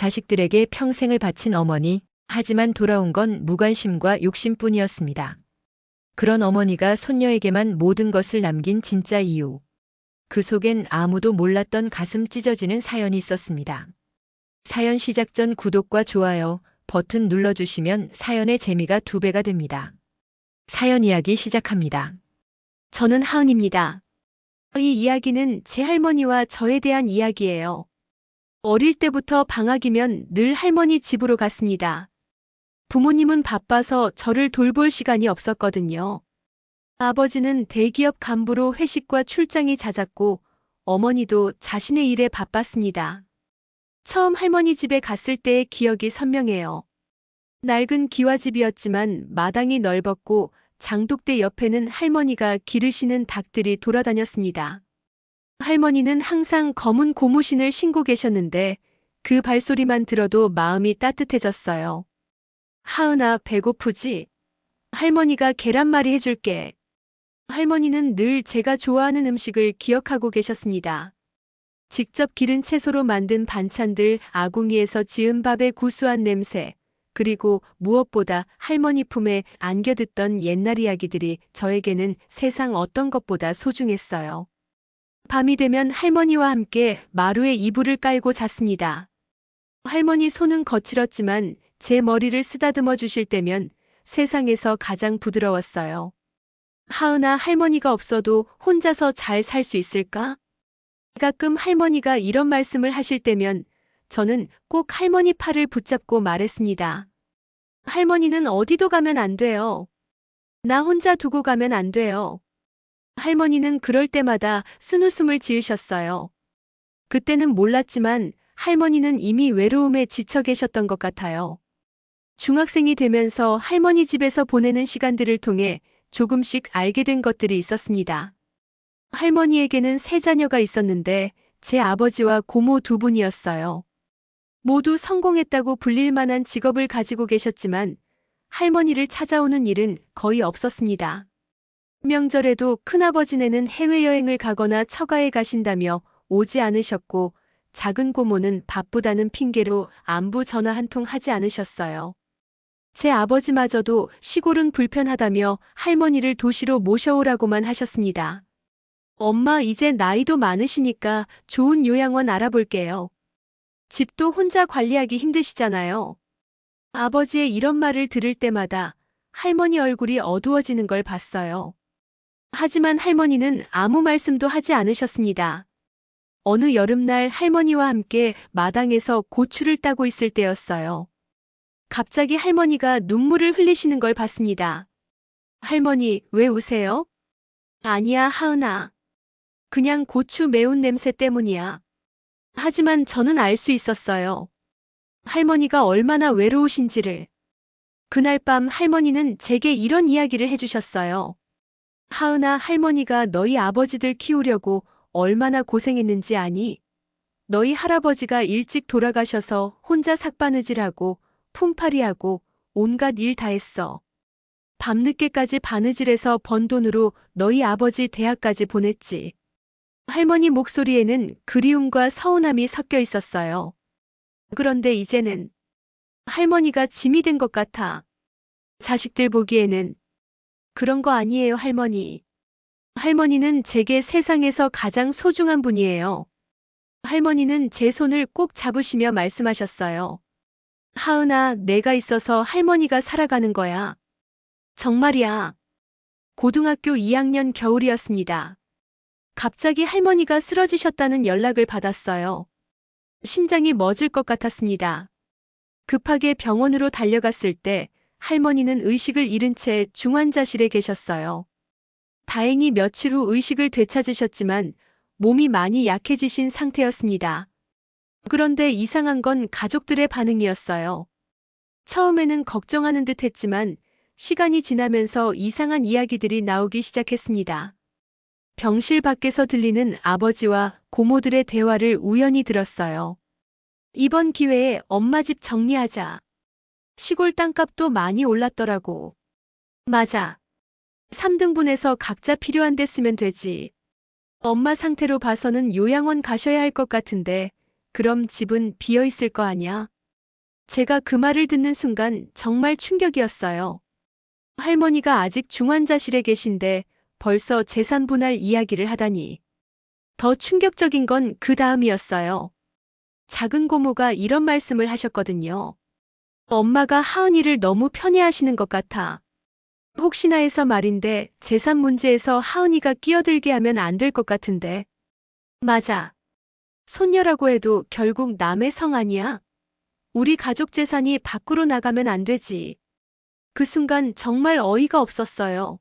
자식들에게 평생을 바친 어머니, 하지만 돌아온 건 무관심과 욕심뿐이었습니다. 그런 어머니가 손녀에게만 모든 것을 남긴 진짜 이유. 그 속엔 아무도 몰랐던 가슴 찢어지는 사연이 있었습니다. 사연 시작 전 구독과 좋아요 버튼 눌러주시면 사연의 재미가 2배가 됩니다. 사연 이야기 시작합니다. 저는 하은입니다. 이 이야기는 제 할머니와 저에 대한 이야기예요. 어릴 때부터 방학이면 늘 할머니 집으로 갔습니다. 부모님은 바빠서 저를 돌볼 시간이 없었거든요. 아버지는 대기업 간부로 회식과 출장이 잦았고 어머니도 자신의 일에 바빴습니다. 처음 할머니 집에 갔을 때의 기억이 선명해요. 낡은 기와집이었지만 마당이 넓었고 장독대 옆에는 할머니가 기르시는 닭들이 돌아다녔습니다. 할머니는 항상 검은 고무신을 신고 계셨는데 그 발소리만 들어도 마음이 따뜻해졌어요. 하은아, 배고프지? 할머니가 계란말이 해줄게. 할머니는 늘 제가 좋아하는 음식을 기억하고 계셨습니다. 직접 기른 채소로 만든 반찬들, 아궁이에서 지은 밥의 구수한 냄새, 그리고 무엇보다 할머니 품에 안겨듣던 옛날 이야기들이 저에게는 세상 어떤 것보다 소중했어요. 밤이 되면 할머니와 함께 마루에 이불을 깔고 잤습니다. 할머니 손은 거칠었지만 제 머리를 쓰다듬어 주실 때면 세상에서 가장 부드러웠어요. 하은아, 할머니가 없어도 혼자서 잘 살 수 있을까? 가끔 할머니가 이런 말씀을 하실 때면 저는 꼭 할머니 팔을 붙잡고 말했습니다. 할머니는 어디도 가면 안 돼요. 나 혼자 두고 가면 안 돼요. 할머니는 그럴 때마다 쓴웃음을 지으셨어요. 그때는 몰랐지만 할머니는 이미 외로움에 지쳐 계셨던 것 같아요. 중학생이 되면서 할머니 집에서 보내는 시간들을 통해 조금씩 알게 된 것들이 있었습니다. 할머니에게는 3자녀가 있었는데 제 아버지와 고모 2분이었어요. 모두 성공했다고 불릴 만한 직업을 가지고 계셨지만 할머니를 찾아오는 일은 거의 없었습니다. 명절에도 큰아버지네는 해외여행을 가거나 처가에 가신다며 오지 않으셨고 작은 고모는 바쁘다는 핑계로 안부 전화 한 통 하지 않으셨어요. 제 아버지마저도 시골은 불편하다며 할머니를 도시로 모셔오라고만 하셨습니다. 엄마, 이제 나이도 많으시니까 좋은 요양원 알아볼게요. 집도 혼자 관리하기 힘드시잖아요. 아버지의 이런 말을 들을 때마다 할머니 얼굴이 어두워지는 걸 봤어요. 하지만 할머니는 아무 말씀도 하지 않으셨습니다. 어느 여름날 할머니와 함께 마당에서 고추를 따고 있을 때였어요. 갑자기 할머니가 눈물을 흘리시는 걸 봤습니다. 할머니, 왜 우세요? 아니야, 하은아. 그냥 고추 매운 냄새 때문이야. 하지만 저는 알 수 있었어요. 할머니가 얼마나 외로우신지를. 그날 밤 할머니는 제게 이런 이야기를 해주셨어요. 하은아, 할머니가 너희 아버지들 키우려고 얼마나 고생했는지 아니? 너희 할아버지가 일찍 돌아가셔서 혼자 삭바느질하고 품팔이하고 온갖 일 다 했어. 밤늦게까지 바느질해서 번 돈으로 너희 아버지 대학까지 보냈지. 할머니 목소리에는 그리움과 서운함이 섞여 있었어요. 그런데 이제는 할머니가 짐이 된 것 같아. 자식들 보기에는. 그런 거 아니에요, 할머니. 할머니는 제게 세상에서 가장 소중한 분이에요. 할머니는 제 손을 꼭 잡으시며 말씀하셨어요. 하은아, 내가 있어서 할머니가 살아가는 거야. 정말이야. 고등학교 2학년 겨울이었습니다. 갑자기 할머니가 쓰러지셨다는 연락을 받았어요. 심장이 멎을 것 같았습니다. 급하게 병원으로 달려갔을 때 할머니는 의식을 잃은 채 중환자실에 계셨어요. 다행히 며칠 후 의식을 되찾으셨지만 몸이 많이 약해지신 상태였습니다. 그런데 이상한 건 가족들의 반응이었어요. 처음에는 걱정하는 듯 했지만 시간이 지나면서 이상한 이야기들이 나오기 시작했습니다. 병실 밖에서 들리는 아버지와 고모들의 대화를 우연히 들었어요. 이번 기회에 엄마 집 정리하자. 시골 땅값도 많이 올랐더라고. 맞아. 3등분해서 각자 필요한 데 쓰면 되지. 엄마 상태로 봐서는 요양원 가셔야 할 것 같은데 그럼 집은 비어 있을 거 아냐? 제가 그 말을 듣는 순간 정말 충격이었어요. 할머니가 아직 중환자실에 계신데 벌써 재산 분할 이야기를 하다니. 더 충격적인 건 그 다음이었어요. 작은 고모가 이런 말씀을 하셨거든요. 엄마가 하은이를 너무 편애하시는 것 같아. 혹시나 해서 말인데 재산 문제에서 하은이가 끼어들게 하면 안 될 것 같은데. 맞아. 손녀라고 해도 결국 남의 성 아니야? 우리 가족 재산이 밖으로 나가면 안 되지. 그 순간 정말 어이가 없었어요.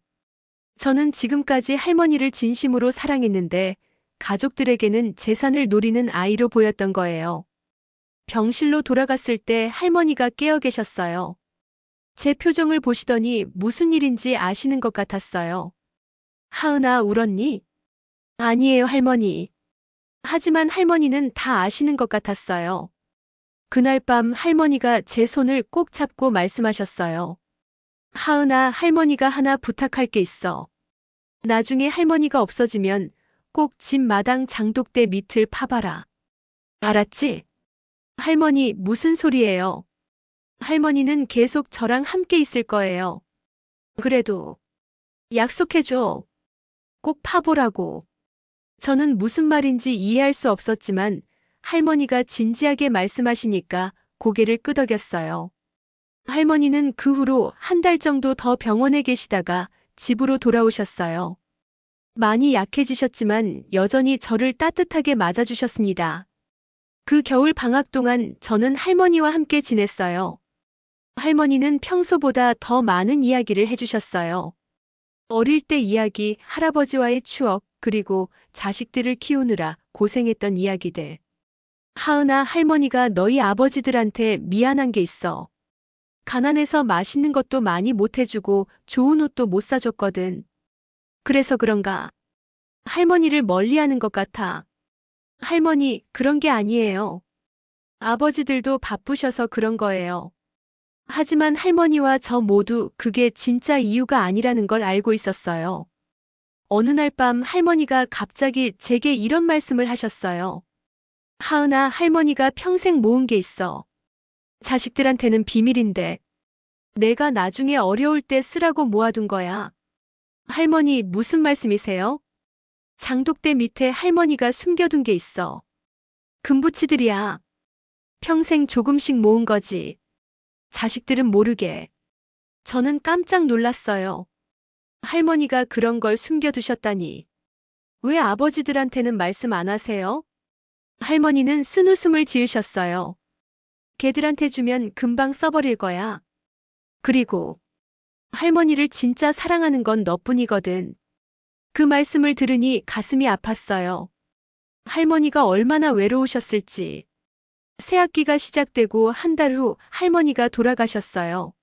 저는 지금까지 할머니를 진심으로 사랑했는데 가족들에게는 재산을 노리는 아이로 보였던 거예요. 병실로 돌아갔을 때 할머니가 깨어 계셨어요. 제 표정을 보시더니 무슨 일인지 아시는 것 같았어요. 하은아, 울었니? 아니에요, 할머니. 하지만 할머니는 다 아시는 것 같았어요. 그날 밤 할머니가 제 손을 꼭 잡고 말씀하셨어요. 하은아, 할머니가 하나 부탁할 게 있어. 나중에 할머니가 없어지면 꼭 집 마당 장독대 밑을 파봐라. 알았지? 할머니, 무슨 소리예요? 할머니는 계속 저랑 함께 있을 거예요. 그래도 약속해줘. 꼭 파보라고. 저는 무슨 말인지 이해할 수 없었지만 할머니가 진지하게 말씀하시니까 고개를 끄덕였어요. 할머니는 그 후로 한 달 정도 더 병원에 계시다가 집으로 돌아오셨어요. 많이 약해지셨지만 여전히 저를 따뜻하게 맞아주셨습니다. 그 겨울 방학 동안 저는 할머니와 함께 지냈어요. 할머니는 평소보다 더 많은 이야기를 해주셨어요. 어릴 때 이야기, 할아버지와의 추억, 그리고 자식들을 키우느라 고생했던 이야기들. 하은아, 할머니가 너희 아버지들한테 미안한 게 있어. 가난해서 맛있는 것도 많이 못 해주고 좋은 옷도 못 사줬거든. 그래서 그런가? 할머니를 멀리하는 것 같아. 할머니, 그런 게 아니에요. 아버지들도 바쁘셔서 그런 거예요. 하지만 할머니와 저 모두 그게 진짜 이유가 아니라는 걸 알고 있었어요. 어느 날 밤 할머니가 갑자기 제게 이런 말씀을 하셨어요. 하은아, 할머니가 평생 모은 게 있어. 자식들한테는 비밀인데. 내가 나중에 어려울 때 쓰라고 모아둔 거야. 할머니, 무슨 말씀이세요? 장독대 밑에 할머니가 숨겨둔 게 있어. 금부치들이야. 평생 조금씩 모은 거지. 자식들은 모르게. 저는 깜짝 놀랐어요. 할머니가 그런 걸 숨겨두셨다니. 왜 아버지들한테는 말씀 안 하세요? 할머니는 쓴웃음을 지으셨어요. 걔들한테 주면 금방 써버릴 거야. 그리고 할머니를 진짜 사랑하는 건 너뿐이거든. 그 말씀을 들으니 가슴이 아팠어요. 할머니가 얼마나 외로우셨을지. 새학기가 시작되고 한 달 후 할머니가 돌아가셨어요.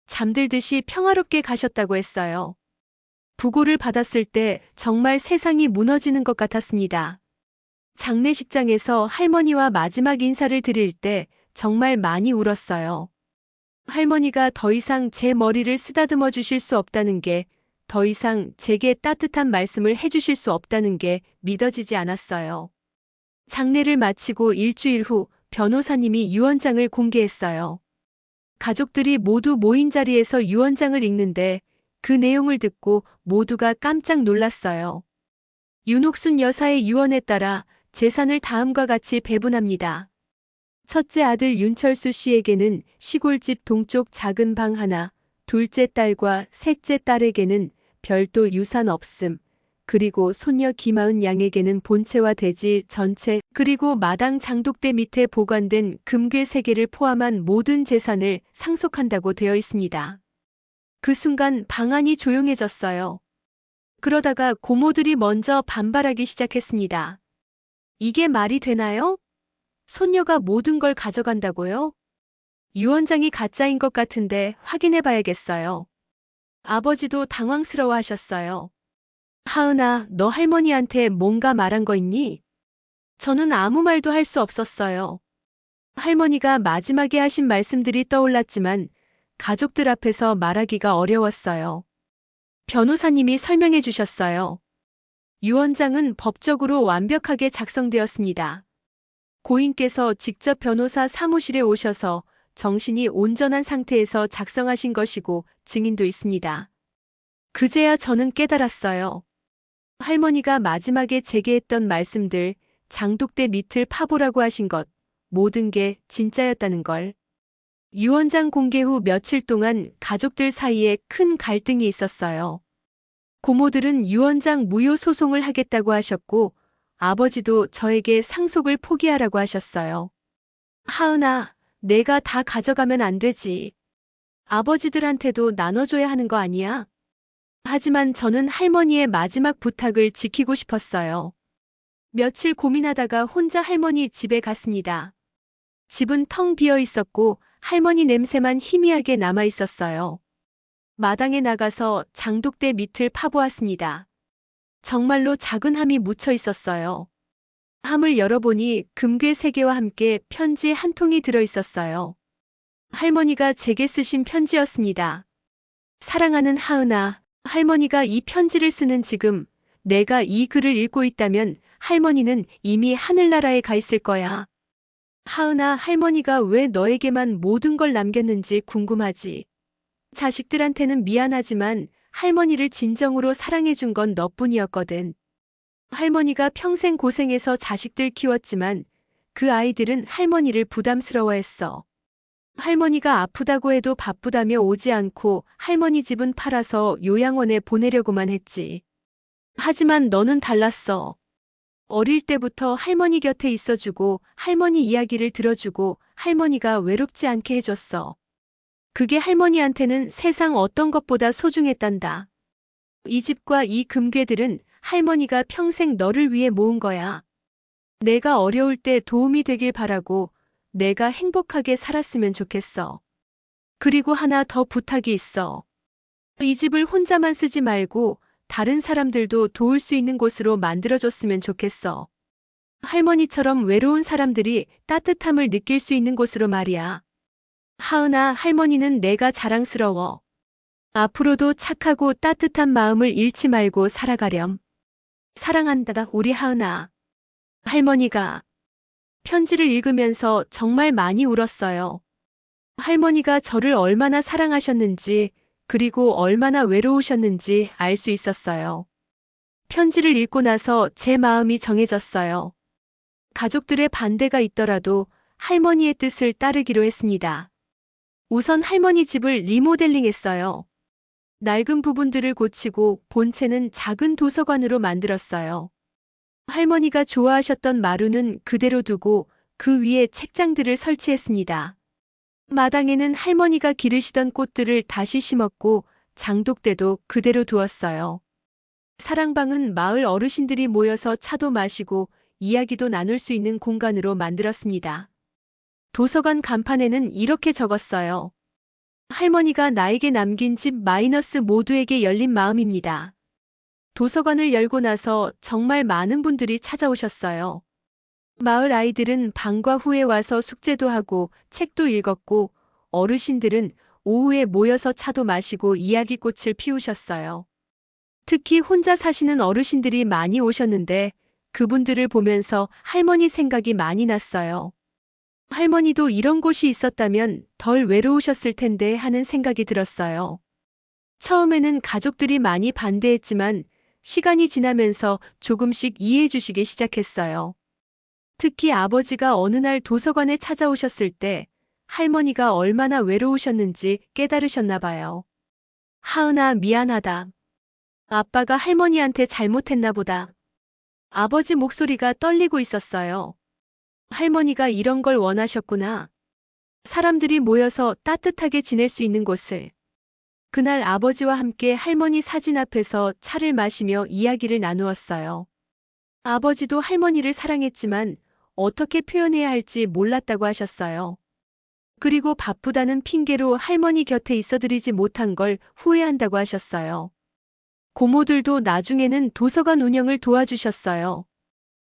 잠들듯이 평화롭게 가셨다고 했어요. 부고를 받았을 때 정말 세상이 무너지는 것 같았습니다. 장례식장에서 할머니와 마지막 인사를 드릴 때 정말 많이 울었어요. 할머니가 더 이상 제 머리를 쓰다듬어 주실 수 없다는 게, 더 이상 제게 따뜻한 말씀을 해주실 수 없다는 게 믿어지지 않았어요. 장례를 마치고 일주일 후 변호사님이 유언장을 공개했어요. 가족들이 모두 모인 자리에서 유언장을 읽는데 그 내용을 듣고 모두가 깜짝 놀랐어요. 윤옥순 여사의 유언에 따라 재산을 다음과 같이 배분합니다. 첫째 아들 윤철수 씨에게는 시골집 동쪽 작은 방 하나, 둘째 딸과 셋째 딸에게는 별도 유산 없음, 그리고 손녀 김하은 양에게는 본체와 대지 전체, 그리고 마당 장독대 밑에 보관된 금괴 3개를 포함한 모든 재산을 상속한다고 되어 있습니다. 그 순간 방안이 조용해졌어요. 그러다가 고모들이 먼저 반발하기 시작했습니다. 이게 말이 되나요? 손녀가 모든 걸 가져간다고요? 유언장이 가짜인 것 같은데 확인해 봐야겠어요. 아버지도 당황스러워 하셨어요. 하은아, 너 할머니한테 뭔가 말한 거 있니? 저는 아무 말도 할 수 없었어요. 할머니가 마지막에 하신 말씀들이 떠올랐지만 가족들 앞에서 말하기가 어려웠어요. 변호사님이 설명해 주셨어요. 유언장은 법적으로 완벽하게 작성되었습니다. 고인께서 직접 변호사 사무실에 오셔서 정신이 온전한 상태에서 작성하신 것이고 증인도 있습니다. 그제야 저는 깨달았어요. 할머니가 마지막에 제게 했던 말씀들, 장독대 밑을 파보라고 하신 것, 모든 게 진짜였다는 걸. 유언장 공개 후 며칠 동안 가족들 사이에 큰 갈등이 있었어요. 고모들은 유언장 무효 소송을 하겠다고 하셨고, 아버지도 저에게 상속을 포기하라고 하셨어요. 하은아, 내가 다 가져가면 안 되지. 아버지들한테도 나눠줘야 하는 거 아니야? 하지만 저는 할머니의 마지막 부탁을 지키고 싶었어요. 며칠 고민하다가 혼자 할머니 집에 갔습니다. 집은 텅 비어 있었고 할머니 냄새만 희미하게 남아 있었어요. 마당에 나가서 장독대 밑을 파보았습니다. 정말로 작은 함이 묻혀 있었어요. 함을 열어보니 금괴 3개와 함께 편지 한 통이 들어 있었어요. 할머니가 제게 쓰신 편지였습니다. 사랑하는 하은아, 할머니가 이 편지를 쓰는 지금 내가 이 글을 읽고 있다면 할머니는 이미 하늘나라에 가 있을 거야. 하은아, 할머니가 왜 너에게만 모든 걸 남겼는지 궁금하지? 자식들한테는 미안하지만 할머니를 진정으로 사랑해준 건 너뿐이었거든. 할머니가 평생 고생해서 자식들 키웠지만 그 아이들은 할머니를 부담스러워했어. 할머니가 아프다고 해도 바쁘다며 오지 않고 할머니 집은 팔아서 요양원에 보내려고만 했지. 하지만 너는 달랐어. 어릴 때부터 할머니 곁에 있어주고 할머니 이야기를 들어주고 할머니가 외롭지 않게 해줬어. 그게 할머니한테는 세상 어떤 것보다 소중했단다. 이 집과 이 금괴들은 할머니가 평생 너를 위해 모은 거야. 내가 어려울 때 도움이 되길 바라고 내가 행복하게 살았으면 좋겠어. 그리고 하나 더 부탁이 있어. 이 집을 혼자만 쓰지 말고 다른 사람들도 도울 수 있는 곳으로 만들어줬으면 좋겠어. 할머니처럼 외로운 사람들이 따뜻함을 느낄 수 있는 곳으로 말이야. 하은아, 할머니는 내가 자랑스러워. 앞으로도 착하고 따뜻한 마음을 잃지 말고 살아가렴. 사랑한다, 우리 하은아. 할머니가 편지를 읽으면서 정말 많이 울었어요. 할머니가 저를 얼마나 사랑하셨는지, 그리고 얼마나 외로우셨는지 알 수 있었어요. 편지를 읽고 나서 제 마음이 정해졌어요. 가족들의 반대가 있더라도 할머니의 뜻을 따르기로 했습니다. 우선 할머니 집을 리모델링 했어요. 낡은 부분들을 고치고 본체는 작은 도서관으로 만들었어요. 할머니가 좋아하셨던 마루는 그대로 두고 그 위에 책장들을 설치했습니다. 마당에는 할머니가 기르시던 꽃들을 다시 심었고 장독대도 그대로 두었어요. 사랑방은 마을 어르신들이 모여서 차도 마시고 이야기도 나눌 수 있는 공간으로 만들었습니다. 도서관 간판에는 이렇게 적었어요. 할머니가 나에게 남긴 집 마이너스 모두에게 열린 마음입니다. 도서관을 열고 나서 정말 많은 분들이 찾아오셨어요. 마을 아이들은 방과 후에 와서 숙제도 하고 책도 읽었고 어르신들은 오후에 모여서 차도 마시고 이야기꽃을 피우셨어요. 특히 혼자 사시는 어르신들이 많이 오셨는데 그분들을 보면서 할머니 생각이 많이 났어요. 할머니도 이런 곳이 있었다면 덜 외로우셨을 텐데 하는 생각이 들었어요. 처음에는 가족들이 많이 반대했지만 시간이 지나면서 조금씩 이해해 주시기 시작했어요. 특히 아버지가 어느 날 도서관에 찾아오셨을 때 할머니가 얼마나 외로우셨는지 깨달으셨나 봐요. 하은아, 미안하다. 아빠가 할머니한테 잘못했나 보다. 아버지 목소리가 떨리고 있었어요. 할머니가 이런 걸 원하셨구나. 사람들이 모여서 따뜻하게 지낼 수 있는 곳을. 그날 아버지와 함께 할머니 사진 앞에서 차를 마시며 이야기를 나누었어요. 아버지도 할머니를 사랑했지만 어떻게 표현해야 할지 몰랐다고 하셨어요. 그리고 바쁘다는 핑계로 할머니 곁에 있어드리지 못한 걸 후회한다고 하셨어요. 고모들도 나중에는 도서관 운영을 도와주셨어요.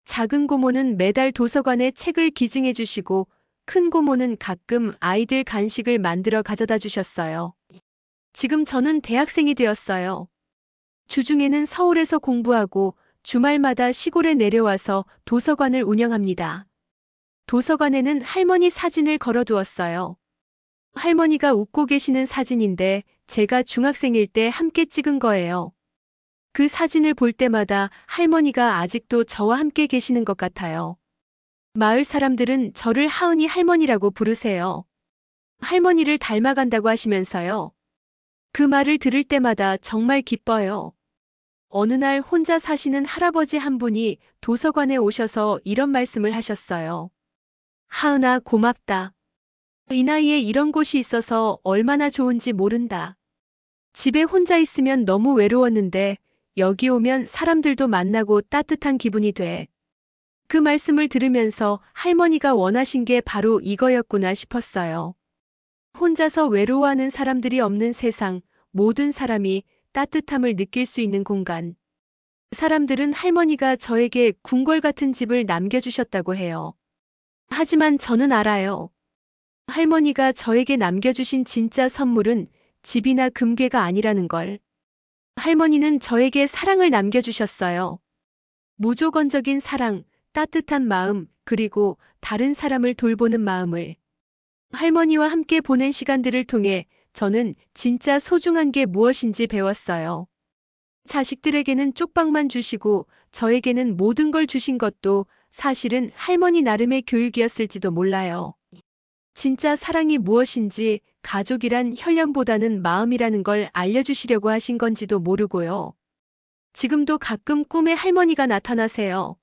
작은 고모는 매달 도서관에 책을 기증해 주시고 큰 고모는 가끔 아이들 간식을 만들어 가져다 주셨어요. 지금 저는 대학생이 되었어요. 주중에는 서울에서 공부하고 주말마다 시골에 내려와서 도서관을 운영합니다. 도서관에는 할머니 사진을 걸어두었어요. 할머니가 웃고 계시는 사진인데 제가 중학생일 때 함께 찍은 거예요. 그 사진을 볼 때마다 할머니가 아직도 저와 함께 계시는 것 같아요. 마을 사람들은 저를 하은이 할머니라고 부르세요. 할머니를 닮아간다고 하시면서요. 그 말을 들을 때마다 정말 기뻐요. 어느 날 혼자 사시는 할아버지 한 분이 도서관에 오셔서 이런 말씀을 하셨어요. 하은아, 고맙다. 이 나이에 이런 곳이 있어서 얼마나 좋은지 모른다. 집에 혼자 있으면 너무 외로웠는데 여기 오면 사람들도 만나고 따뜻한 기분이 돼. 그 말씀을 들으면서 할머니가 원하신 게 바로 이거였구나 싶었어요. 혼자서 외로워하는 사람들이 없는 세상, 모든 사람이 따뜻함을 느낄 수 있는 공간. 사람들은 할머니가 저에게 궁궐 같은 집을 남겨주셨다고 해요. 하지만 저는 알아요. 할머니가 저에게 남겨주신 진짜 선물은 집이나 금괴가 아니라는 걸. 할머니는 저에게 사랑을 남겨주셨어요. 무조건적인 사랑, 따뜻한 마음, 그리고 다른 사람을 돌보는 마음을. 할머니와 함께 보낸 시간들을 통해 저는 진짜 소중한 게 무엇인지 배웠어요. 자식들에게는 쪽박만 주시고 저에게는 모든 걸 주신 것도 사실은 할머니 나름의 교육이었을지도 몰라요. 진짜 사랑이 무엇인지 가족이란 혈연보다는 마음이라는 걸 알려주시려고 하신 건지도 모르고요. 지금도 가끔 꿈에 할머니가 나타나세요.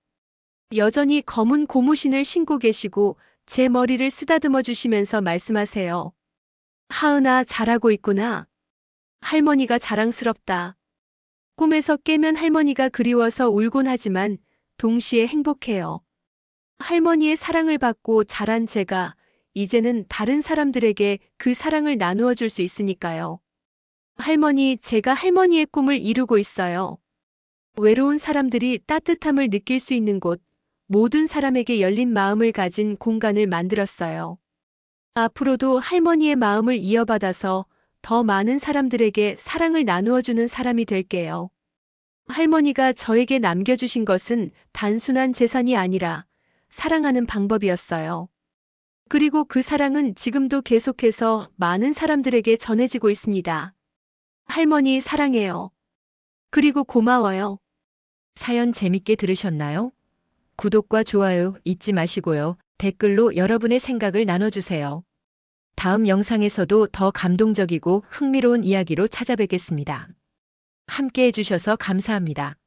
여전히 검은 고무신을 신고 계시고 제 머리를 쓰다듬어 주시면서 말씀하세요. 하은아, 잘하고 있구나. 할머니가 자랑스럽다. 꿈에서 깨면 할머니가 그리워서 울곤 하지만 동시에 행복해요. 할머니의 사랑을 받고 자란 제가 이제는 다른 사람들에게 그 사랑을 나누어 줄 수 있으니까요. 할머니, 제가 할머니의 꿈을 이루고 있어요. 외로운 사람들이 따뜻함을 느낄 수 있는 곳, 모든 사람에게 열린 마음을 가진 공간을 만들었어요. 앞으로도 할머니의 마음을 이어받아서 더 많은 사람들에게 사랑을 나누어주는 사람이 될게요. 할머니가 저에게 남겨주신 것은 단순한 재산이 아니라 사랑하는 방법이었어요. 그리고 그 사랑은 지금도 계속해서 많은 사람들에게 전해지고 있습니다. 할머니 사랑해요. 그리고 고마워요. 사연 재밌게 들으셨나요? 구독과 좋아요 잊지 마시고요. 댓글로 여러분의 생각을 나눠주세요. 다음 영상에서도 더 감동적이고 흥미로운 이야기로 찾아뵙겠습니다. 함께 해주셔서 감사합니다.